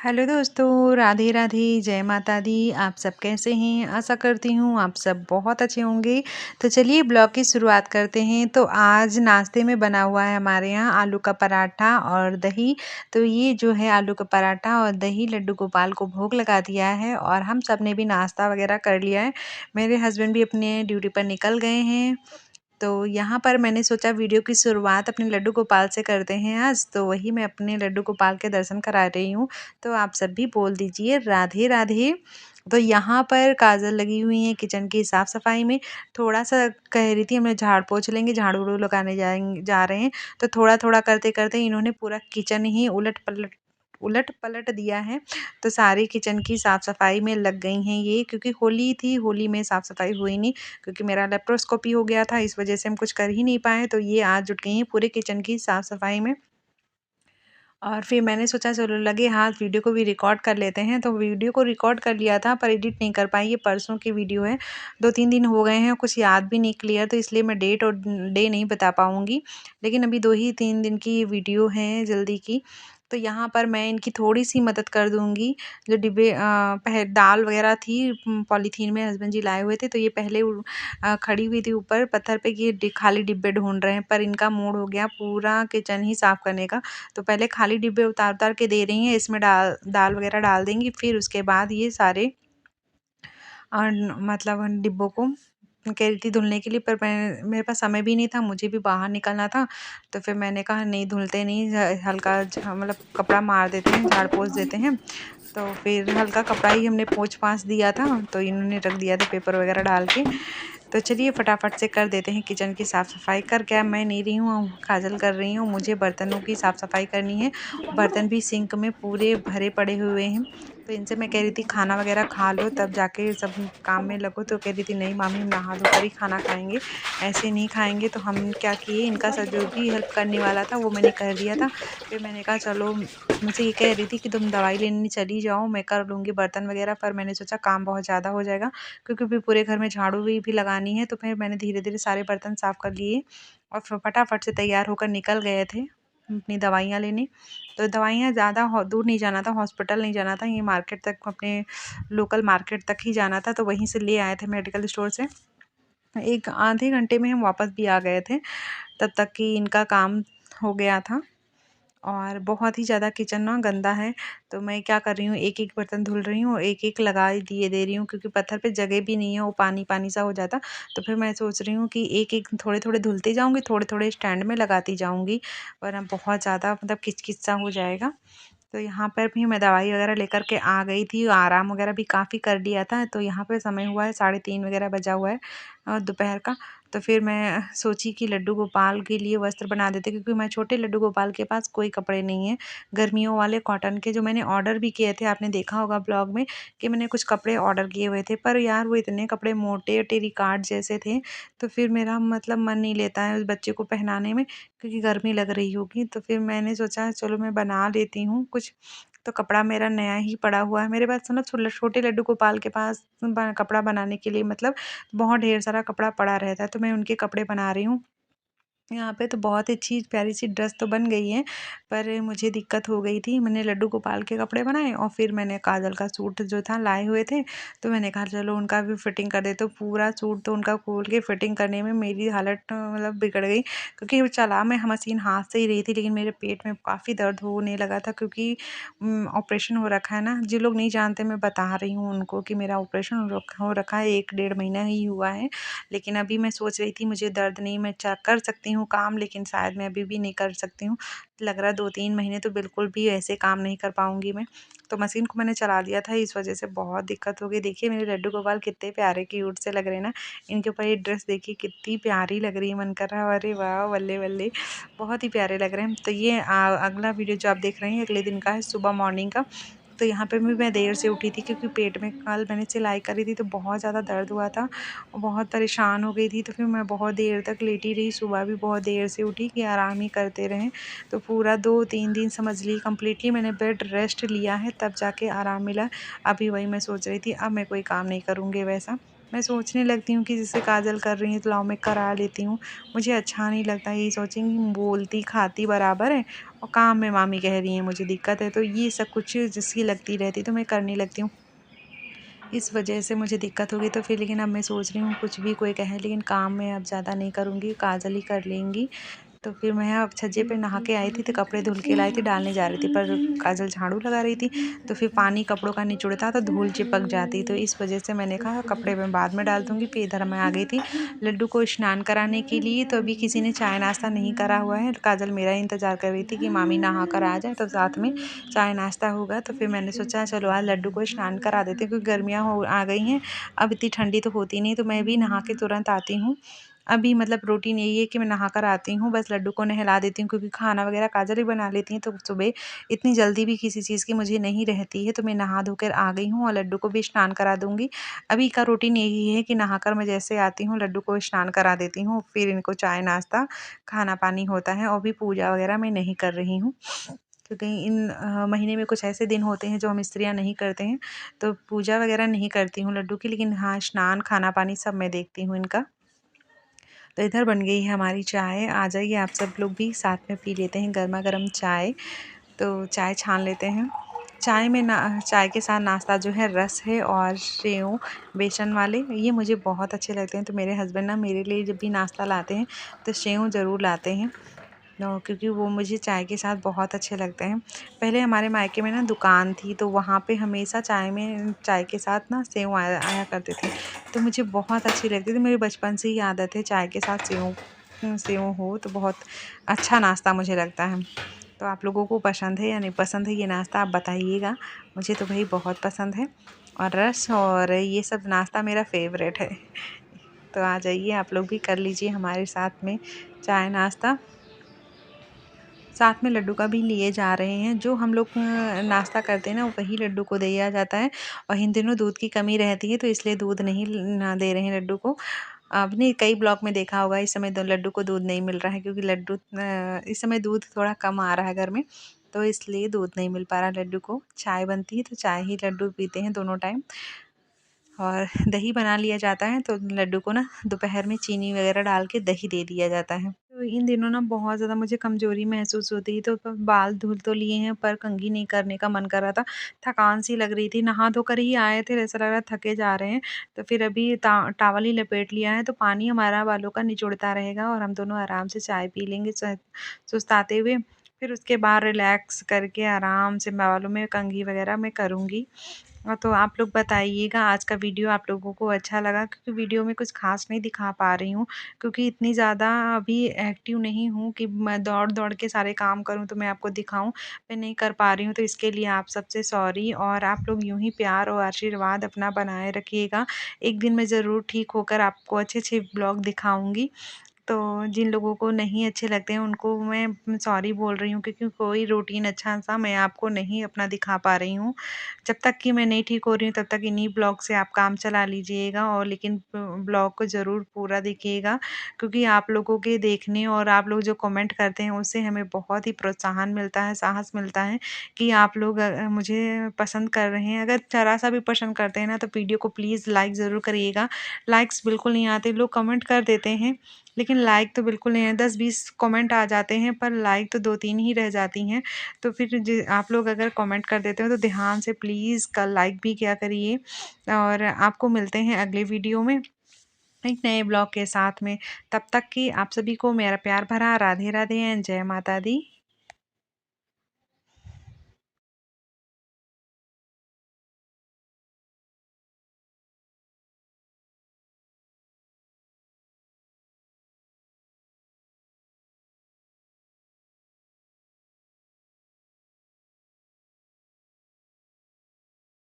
Hello दोस्तों, राधे राधे, जय माता दी। आप सब कैसे हैं? आशा करती हूँ आप सब बहुत अच्छे होंगे। तो चलिए ब्लॉग की शुरुआत करते हैं। तो आज नाश्ते में बना हुआ है हमारे यहाँ आलू का पराठा और दही। तो ये जो है आलू का पराठा और दही लड्डू गोपाल को भोग लगा दिया है और हम सब ने भी नाश्ता वगैरह कर लिया है। मेरे हस्बैंड भी अपने ड्यूटी पर निकल गए हैं। तो यहाँ पर मैंने सोचा वीडियो की शुरुआत अपने लड्डू गोपाल से करते हैं आज, तो वही मैं अपने लड्डू गोपाल के दर्शन करा रही हूँ। तो आप सब भी बोल दीजिए राधे राधे। तो यहाँ पर काजल लगी हुई है किचन की साफ़ सफाई में। थोड़ा सा कह रही थी हमें झाड़ पोंछ लेंगे, झाड़ू वाड़ू लगाने जा रहे हैं। तो थोड़ा थोड़ा करते करते इन्होंने पूरा किचन ही उलट पलट दिया है। तो सारी किचन की साफ़ सफाई में लग गई हैं ये, क्योंकि होली थी, होली में साफ़ सफाई हुई नहीं क्योंकि मेरा लेप्रोस्कोपी हो गया था, इस वजह से हम कुछ कर ही नहीं पाए। तो ये आज जुट गई हैं पूरे किचन की साफ़ सफाई में। और फिर मैंने सोचा चलो लगे हाथ वीडियो को भी रिकॉर्ड कर लेते हैं। तो वीडियो को रिकॉर्ड कर लिया था पर एडिट नहीं कर पाई, ये परसों की वीडियो है। 2-3 दिन हो गए हैं, कुछ याद भी नहीं क्लियर, तो इसलिए मैं डेट और डे नहीं बता पाऊँगी। लेकिन अभी 2 ही 3 दिन की वीडियो है जल्दी की। तो यहाँ पर मैं इनकी थोड़ी-सी मदद कर दूँगी। जो डिब्बे पह दाल वग़ैरह थी पॉलीथीन में हस्बैंड जी लाए हुए थे, तो ये पहले खड़ी हुई थी ऊपर पत्थर पे कि ये खाली डिब्बे ढूँढ रहे हैं। पर इनका मूड हो गया पूरा किचन ही साफ़ करने का। तो पहले खाली डिब्बे उतार-उतार के दे रही हैं, इसमें दाल वग़ैरह डाल देंगी, फिर उसके बाद ये सारे मतलब डिब्बों को कह रही थी धुलने के लिए, पर मैं मेरे पास समय भी नहीं था, मुझे भी बाहर निकलना था। तो फिर मैंने कहा नहीं धुलते नहीं, हल्का मतलब कपड़ा मार देते हैं, झाड़ पोंछ देते हैं। तो फिर हल्का कपड़ा ही हमने पोंछ-पाछ दिया था, तो इन्होंने रख दिया था पेपर वग़ैरह डाल के। तो चलिए फटाफट से कर देते हैं किचन की साफ़-सफ़ाई। कर क्या मैं नहीं रही हूँ, काजल कर रही हूँ, मुझे बर्तनों की साफ़-सफ़ाई करनी है। बर्तन भी सिंक में पूरे भरे पड़े हुए हैं। तो इनसे मैं कह रही थी खाना वग़ैरह खा लो तब जाके सब काम में लगो। तो कह रही थी नहीं मामी हम नहा धो कर ही खाना खाएँगे, ऐसे नहीं खाएँगे। तो हम क्या किए, इनका सा जो भी हेल्प करने वाला था वो मैंने कर दिया था। फिर मैंने कहा चलो, मुझसे ये कह रही थी कि तुम दवाई लेने चली जाओ, मैं कर लूँगी बर्तन वग़ैरह, पर मैंने सोचा काम बहुत ज़्यादा हो जाएगा क्योंकि फिर पूरे घर में झाड़ू भी लगानी है। तो फिर मैंने धीरे-धीरे सारे बर्तन साफ़ कर लिए और फिर फटाफट से तैयार होकर निकल गए थे अपनी दवाइयाँ लेने। तो दवाइयाँ ज़्यादा दूर नहीं जाना था, हॉस्पिटल नहीं जाना था, ये मार्केट तक, अपने लोकल मार्केट तक ही जाना था। तो वहीं से ले आए थे मेडिकल स्टोर से। एक आधे घंटे में हम वापस भी आ गए थे, तब तक कि इनका काम हो गया था। और बहुत ही ज़्यादा किचन ना गंदा है। तो मैं क्या कर रही हूँ, एक-एक बर्तन धुल रही हूँ, एक-एक लगा दिए दे रही हूँ क्योंकि पत्थर पे जगह भी नहीं है, वो पानी-पानी सा हो जाता। तो फिर मैं सोच रही हूँ कि एक-एक थोड़े-थोड़े धुलती जाऊँगी, थोड़े-थोड़े स्टैंड में लगाती जाऊँगी, वरना बहुत ज़्यादा मतलब किच-किच सा हो जाएगा। तो यहाँ पर भी मैं दवाई वगैरह लेकर के आ गई थी, आराम वगैरह भी काफ़ी कर लिया था। तो यहाँ पे समय हुआ है 3:30 वगैरह बजा हुआ है दोपहर का। तो फिर मैं सोची कि लड्डू गोपाल के लिए वस्त्र बना देते, क्योंकि मैं छोटे लड्डू गोपाल के पास कोई कपड़े नहीं हैं। गर्मियों वाले कॉटन के जो मैंने ऑर्डर भी किए थे, आपने देखा होगा ब्लॉग में कि मैंने कुछ कपड़े ऑर्डर किए हुए थे, पर यार वो इतने कपड़े मोटे टेरिकॉट जैसे थे। तो फिर मेरा मतलब मन नहीं लेता है उस बच्चे को पहनाने में, क्योंकि गर्मी लग रही होगी। तो फिर मैंने सोचा चलो मैं बना लेती हूँ कुछ। तो कपड़ा मेरा नया ही पड़ा हुआ है मेरे पास, मतलब छोटे लड्डू गोपाल के पास कपड़ा बनाने के लिए मतलब बहुत ढेर सारा कपड़ा पड़ा रहता है। तो मैं उनके कपड़े बना रही हूँ। यहाँ पे तो बहुत अच्छी प्यारी-सी ड्रेस तो बन गई है, पर मुझे दिक्कत हो गई थी। मैंने लड्डू गोपाल के कपड़े बनाए और फिर मैंने काजल का सूट जो था लाए हुए थे, तो मैंने कहा चलो उनका भी फिटिंग कर देती हूँ। पूरा सूट तो उनका खोल के फिटिंग करने में मेरी हालत मतलब बिगड़ गई, क्योंकि वो चला मैं मशीन हाथ से ही रही थी, लेकिन मेरे पेट में काफ़ी दर्द होने लगा था क्योंकि ऑपरेशन हो रखा है ना। जो लोग नहीं जानते मैं बता रही हूँ उनको कि मेरा ऑपरेशन हो रखा है, 1 डेढ़ महीना ही हुआ है। लेकिन अभी मैं सोच रही थी मुझे दर्द नहीं, मैं चा कर सकती हूँ काम, लेकिन शायद मैं अभी भी नहीं कर सकती हूँ। लग रहा है 2-3 महीने तो बिल्कुल भी ऐसे काम नहीं कर पाऊँगी मैं। तो मशीन को मैंने चला दिया था, इस वज़ह से बहुत दिक्कत हो गई। देखिए मेरे लड्डू गोपाल कितने प्यारे क्यूट से लग रहे हैं ना। इनके ऊपर ये ड्रेस देखिए कितनी प्यारी लग रही है, मन कर रहा है अरे वाह! बल्ले-बल्ले, बहुत ही प्यारे लग रहे हैं। तो ये अगला वीडियो जो आप देख रहे हैं अगले दिन का है, सुबह मॉर्निंग का। तो यहाँ पे भी मैं देर से उठी थी क्योंकि पेट में कल मैंने सिलाई करी थी तो बहुत ज़्यादा दर्द हुआ था और बहुत परेशान हो गई थी। तो फिर मैं बहुत देर तक लेटी रही, सुबह भी बहुत देर से उठी कि आराम ही करते रहें। तो पूरा 2-3 दिन समझ ली कंप्लीटली मैंने बेड रेस्ट लिया है, तब जाके आराम मिला। अभी वही मैं सोच रही थी अब मैं कोई काम नहीं करूँगी वैसा। मैं सोचने लगती हूँ कि जैसे काजल कर रही हैं तो लाओ मैं करा लेती हूँ। मुझे अच्छा नहीं लगता, यही सोचेंगी बोलती खाती बराबर है और काम में मामी कह रही हैं मुझे दिक्कत है, तो ये सब कुछ जिसकी लगती रहती तो मैं करने लगती हूँ। इस वजह से मुझे दिक्कत होगी, तो फिर लेकिन अब मैं सोच रही हूँ कुछ भी कोई कहे लेकिन काम में अब ज़्यादा नहीं करूँगी, काजल ही कर लेंगी। तो फिर मैं अब छज्जे पे नहा के आई थी तो कपड़े धुल के लाई थी, डालने जा रही थी पर काजल झाड़ू लगा रही थी, तो फिर पानी कपड़ों का निचुड़ता तो धूल चिपक जाती, तो इस वजह से मैंने कहा कपड़े मैं बाद में डाल दूँगी। फिर इधर मैं आ गई थी लड्डू को स्नान कराने के लिए, तो अभी किसी ने चाय नाश्ता नहीं करा हुआ है। काजल मेरा ही इंतज़ार कर रही थी कि मामी नहा कर आ जाए तो साथ में चाय नाश्ता होगा, तो फिर मैंने सोचा चलो आज लड्डू को स्नान करा देते हैं क्योंकि गर्मियाँ हो आ गई हैं, अब इतनी ठंडी तो होती नहीं, तो मैं भी नहा के तुरंत आती हूँ। अभी मतलब रूटीन यही है कि मैं नहा कर आती हूँ, बस लड्डू को नहला देती हूँ क्योंकि खाना वगैरह काजल ही बना लेती हैं, तो सुबह इतनी जल्दी भी किसी चीज़ की मुझे नहीं रहती है, तो मैं नहा धोकर आ गई हूँ और लड्डू को भी स्नान करा दूँगी। अभी का रूटीन यही है कि नहाकर मैं जैसे आती हूँ लड्डू को स्नान करा देती हूँ, फिर इनको चाय नाश्ता, खाना-पानी होता है और भी पूजा वगैरह मैं नहीं कर रही हूँ। क्योंकि इन महीने में कुछ ऐसे दिन होते हैं जो हम स्त्रियाँ नहीं करते हैं, तो पूजा वगैरह नहीं करती हूँ लड्डू की, लेकिन हाँ, स्नान, खाना-पानी सब मैं देखती हूँ इनका। तो इधर बन गई है हमारी चाय, आ जाइए आप सब लोग भी साथ में पी लेते हैं गरमा-गरम चाय। तो चाय छान लेते हैं। चाय के साथ नाश्ता जो है रस है और सेव बेसन वाले, ये मुझे बहुत अच्छे लगते हैं, तो मेरे हस्बैंड ना मेरे लिए जब भी नाश्ता लाते हैं तो सेव ज़रूर लाते हैं। क्योंकि वो मुझे चाय के साथ बहुत अच्छे लगते हैं। पहले हमारे मायके में ना दुकान थी, तो वहाँ पे हमेशा चाय के साथ ना सेव आया आया करते थे, तो मुझे बहुत अच्छी लगती थी। मेरी बचपन से ही आदत है चाय के साथ सेव हो तो बहुत अच्छा नाश्ता मुझे लगता है। तो आप लोगों को पसंद है या नहीं पसंद है ये नाश्ता, आप बताइएगा। मुझे तो भई बहुत पसंद है और रस और ये सब नाश्ता मेरा फ़ेवरेट है। तो आ जाइए आप लोग भी कर लीजिए हमारे साथ में चाय नाश्ता। साथ में लड्डू का भी लिए जा रहे हैं। जो हम लोग नाश्ता करते हैं ना वही लड्डू को दिया जाता है, और इन दिनों दूध की कमी रहती है तो इसलिए दूध नहीं ना दे रहे हैं लड्डू को। आपने कई ब्लॉग में देखा होगा इस समय लड्डू को दूध नहीं मिल रहा है क्योंकि इस समय दूध थोड़ा कम आ रहा है घर में, तो इसलिए दूध नहीं मिल पा रहा लड्डू को। चाय बनती है तो चाय ही लड्डू पीते हैं दोनों टाइम। और दही बना लिया जाता है तो लड्डू को ना दोपहर में चीनी वगैरह डाल के दही दे दिया जाता है। तो इन दिनों ना बहुत ज़्यादा मुझे कमज़ोरी महसूस होती है, तो बाल धुल तो लिए हैं पर कंघी नहीं करने का मन कर रहा था। थकान सी लग रही थी, नहा धोकर ही आए थे, ऐसा लग रहा थके जा रहे हैं। तो फिर अभी टॉवल ही लपेट लिया है, तो पानी हमारा बालों का निचोड़ता रहेगा और हम दोनों आराम से चाय पी लेंगे सुस्ताते हुए। फिर उसके बाद रिलैक्स करके आराम से बालों में कंघी वगैरह मैं करूँगी। तो आप लोग बताइएगा आज का वीडियो आप लोगों को अच्छा लगा, क्योंकि वीडियो में कुछ ख़ास नहीं दिखा पा रही हूँ, क्योंकि इतनी ज़्यादा अभी एक्टिव नहीं हूँ कि मैं दौड़-दौड़ के सारे काम करूँ तो मैं आपको दिखाऊँ, मैं नहीं कर पा रही हूँ, तो इसके लिए आप सबसे सॉरी। और आप लोग यूँ ही प्यार और आशीर्वाद अपना बनाए रखिएगा। एक दिन मैं ज़रूर ठीक होकर आपको अच्छे-अच्छे ब्लॉग दिखाऊँगी। तो जिन लोगों को नहीं अच्छे लगते हैं उनको मैं सॉरी बोल रही हूँ, क्योंकि कोई रूटीन अच्छा-सा मैं आपको नहीं अपना दिखा पा रही हूँ। जब तक कि मैं नहीं ठीक हो रही हूँ तब तक इन्हीं ब्लॉग से आप काम चला लीजिएगा, और लेकिन ब्लॉग को ज़रूर पूरा देखिएगा, क्योंकि आप लोगों के देखने और आप लोग जो कमेंट करते हैं उससे हमें बहुत ही प्रोत्साहन मिलता है, साहस मिलता है कि आप लोग मुझे पसंद कर रहे हैं। अगर ज़रा-सा भी पसंद करते हैं ना तो वीडियो को प्लीज़ लाइक ज़रूर करिएगा। लाइक्स बिल्कुल नहीं आते, लोग कमेंट कर देते हैं लेकिन लाइक तो बिल्कुल नहीं है, 10-20 कमेंट आ जाते हैं पर लाइक तो 2-3 ही रह जाती हैं। तो फिर आप लोग अगर कमेंट कर देते हो तो ध्यान से प्लीज़ क लाइक भी किया करिए, और आपको मिलते हैं अगले वीडियो में एक नए ब्लॉग के साथ में। तब तक कि आप सभी को मेरा प्यार भरा राधे-राधे एंड जय माता दी।